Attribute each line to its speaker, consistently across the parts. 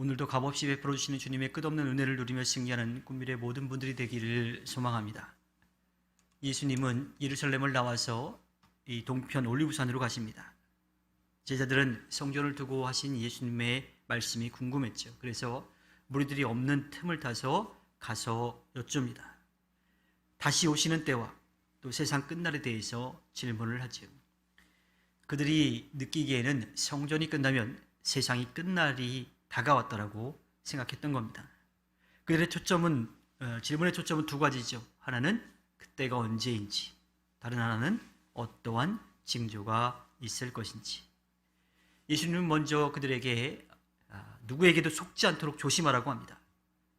Speaker 1: 오늘도 값없이 베풀어 주시는 주님의 끝없는 은혜를 누리며 승리하는 꿈밀의 모든 분들이 되기를 소망합니다. 예수님은 예루살렘을 나와서 이 동편 올리브산으로 가십니다. 제자들은 성전을 두고 하신 예수님의 말씀이 궁금했죠. 그래서 무리들이 없는 틈을 타서 가서 여쭙니다. 다시 오시는 때와 또 세상 끝날에 대해서 질문을 하죠. 그들이 느끼기에는 성전이 끝나면 세상이 끝날이 다가왔다라고 생각했던 겁니다. 그들의 질문의 초점은 두 가지죠. 하나는 그때가 언제인지, 다른 하나는 어떠한 징조가 있을 것인지. 예수님은 먼저 그들에게 누구에게도 속지 않도록 조심하라고 합니다.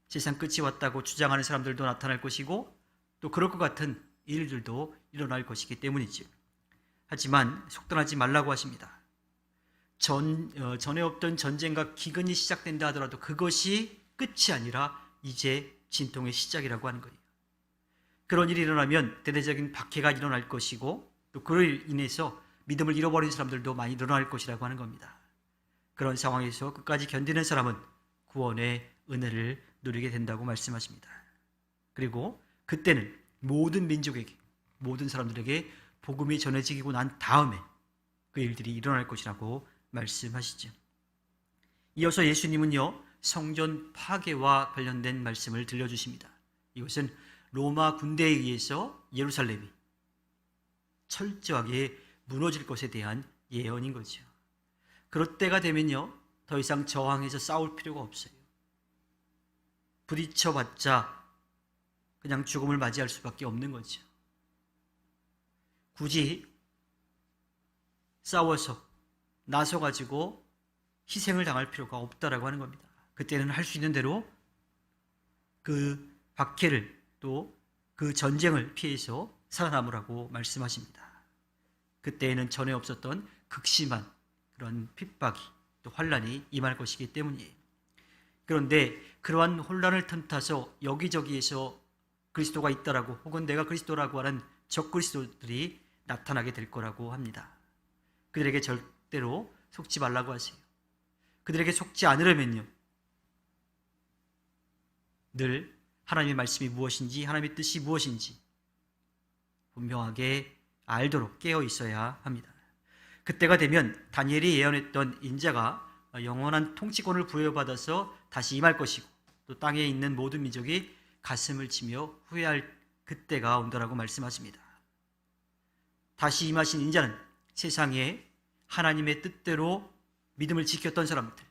Speaker 1: 세상 끝이 왔다고 주장하는 사람들도 나타날 것이고 또 그럴 것 같은 일들도 일어날 것이기 때문이죠. 하지만 속단하지 말라고 하십니다. 전에 없던 전쟁과 기근이 시작된다 하더라도 그것이 끝이 아니라 이제 진통의 시작이라고 하는 거예요. 그런 일이 일어나면 대대적인 박해가 일어날 것이고 또 그로 인해서 믿음을 잃어버린 사람들도 많이 일어날 것이라고 하는 겁니다. 그런 상황에서 끝까지 견디는 사람은 구원의 은혜를 누리게 된다고 말씀하십니다. 그리고 그때는 모든 민족에게, 모든 사람들에게 복음이 전해지고 난 다음에 그 일들이 일어날 것이라고 말씀하시죠. 이어서 예수님은요, 성전 파괴와 관련된 말씀을 들려주십니다. 이것은 로마 군대에 의해서 예루살렘이 철저하게 무너질 것에 대한 예언인 거죠. 그럴 때가 되면요, 더 이상 저항해서 싸울 필요가 없어요. 부딪혀봤자 그냥 죽음을 맞이할 수밖에 없는 거죠. 굳이 싸워서 나서가지고 희생을 당할 필요가 없다라고 하는 겁니다. 그때는 할 수 있는 대로 그 박해를 또 그 전쟁을 피해서 살아남으라고 말씀하십니다. 그때에는 전에 없었던 극심한 그런 핍박이 또 환란이 임할 것이기 때문이에요. 그런데 그러한 혼란을 틈타서 여기저기에서 그리스도가 있다라고 혹은 내가 그리스도라고 하는 적그리스도들이 나타나게 될 거라고 합니다. 그들에게 절대로 속지 말라고 하세요. 그들에게 속지 않으려면요, 늘 하나님의 말씀이 무엇인지, 하나님의 뜻이 무엇인지 분명하게 알도록 깨어 있어야 합니다. 그때가 되면 다니엘이 예언했던 인자가 영원한 통치권을 부여받아서 다시 임할 것이고 또 땅에 있는 모든 민족이 가슴을 치며 후회할 그때가 온다라고 말씀하십니다. 다시 임하신 인자는 세상에 하나님의 뜻대로 믿음을 지켰던 사람들,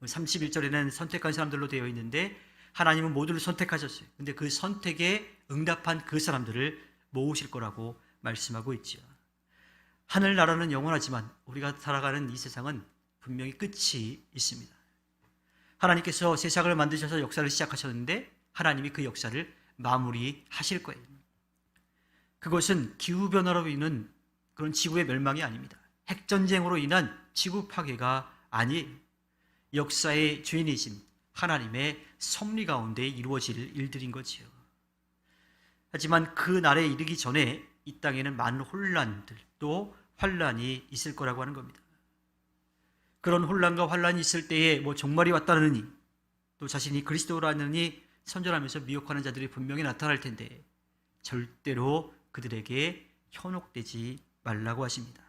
Speaker 1: 31절에는 선택한 사람들로 되어 있는데 하나님은 모두를 선택하셨어요. 근데 그 선택에 응답한 그 사람들을 모으실 거라고 말씀하고 있죠. 하늘나라는 영원하지만 우리가 살아가는 이 세상은 분명히 끝이 있습니다. 하나님께서 세상을 만드셔서 역사를 시작하셨는데 하나님이 그 역사를 마무리하실 거예요. 그것은 기후변화로 인한 그런 지구의 멸망이 아닙니다. 핵전쟁으로 인한 지구 파괴가 아니에요. 역사의 주인이신 하나님의 섭리 가운데 이루어질 일들인 거지요. 하지만 그 날에 이르기 전에 이 땅에는 많은 혼란들 또 환란이 있을 거라고 하는 겁니다. 그런 혼란과 환란이 있을 때에 종말이 왔다느니 또 자신이 그리스도라느니 선전하면서 미혹하는 자들이 분명히 나타날 텐데 절대로 그들에게 현혹되지 말라고 하십니다.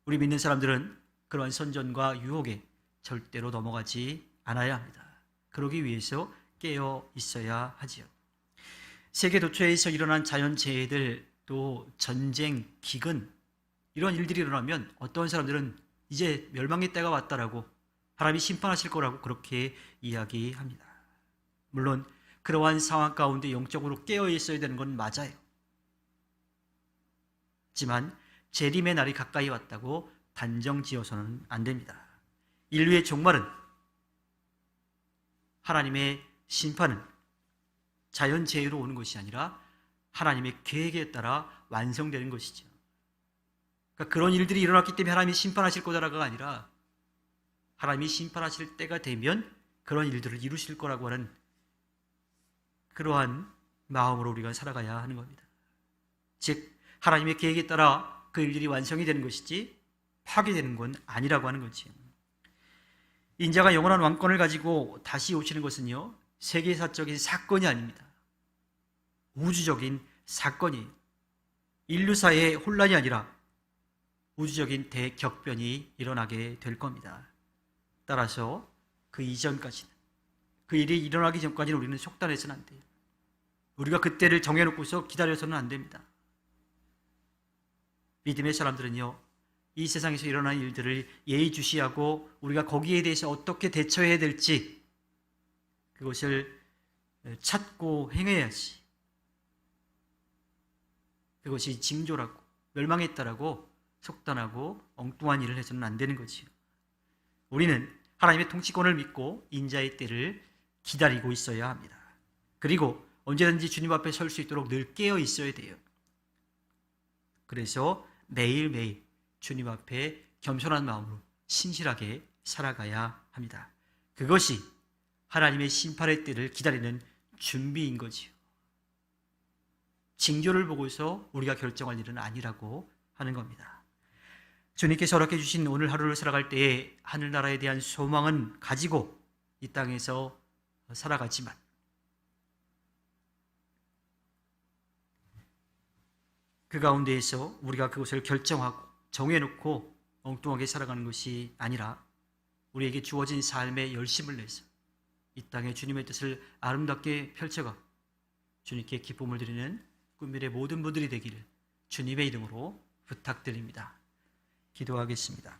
Speaker 1: 우리 믿는 사람들은 그러한 선전과 유혹에 절대로 넘어가지 않아야 합니다. 그러기 위해서 깨어 있어야 하지요. 세계 도처에서 일어난 자연재해들 또 전쟁, 기근 이런 일들이 일어나면 어떤 사람들은 이제 멸망의 때가 왔다라고 하나님이 심판하실 거라고 그렇게 이야기합니다. 물론 그러한 상황 가운데 영적으로 깨어 있어야 되는 건 맞아요. 하지만 재림의 날이 가까이 왔다고 단정지어서는 안 됩니다. 인류의 종말은 하나님의 심판은 자연재해로 오는 것이 아니라 하나님의 계획에 따라 완성되는 것이죠. 그러니까 그런 일들이 일어났기 때문에 하나님이 심판하실 거다라가 아니라 하나님이 심판하실 때가 되면 그런 일들을 이루실 거라고 하는 그러한 마음으로 우리가 살아가야 하는 겁니다. 즉 하나님의 계획에 따라 그 일들이 완성이 되는 것이지 파괴되는 건 아니라고 하는 거지요. 인자가 영원한 왕권을 가지고 다시 오시는 것은요, 세계사적인 사건이 아닙니다. 우주적인 사건이에요. 인류사의 혼란이 아니라 우주적인 대격변이 일어나게 될 겁니다. 따라서 그 이전까지는, 그 일이 일어나기 전까지는 우리는 속단해서는 안 돼요. 우리가 그때를 정해놓고서 기다려서는 안 됩니다. 믿음의 사람들은요, 이 세상에서 일어나는 일들을 예의주시하고 우리가 거기에 대해서 어떻게 대처해야 될지 그것을 찾고 행해야지. 그것이 징조라고, 멸망했다라고 속단하고 엉뚱한 일을 해서는 안 되는 거지요. 우리는 하나님의 통치권을 믿고 인자의 때를 기다리고 있어야 합니다. 그리고 언제든지 주님 앞에 설 수 있도록 늘 깨어 있어야 돼요. 그래서 매일매일 주님 앞에 겸손한 마음으로 신실하게 살아가야 합니다. 그것이 하나님의 심판의 때를 기다리는 준비인 거지요. 징조를 보고서 우리가 결정할 일은 아니라고 하는 겁니다. 주님께서 허락해 주신 오늘 하루를 살아갈 때에 하늘나라에 대한 소망은 가지고 이 땅에서 살아가지만 그 가운데에서 우리가 그것을 결정하고 정해놓고 엉뚱하게 살아가는 것이 아니라 우리에게 주어진 삶에 열심을 내서 이 땅에 주님의 뜻을 아름답게 펼쳐가 주님께 기쁨을 드리는 꿈밀의 모든 분들이 되기를 주님의 이름으로 부탁드립니다. 기도하겠습니다.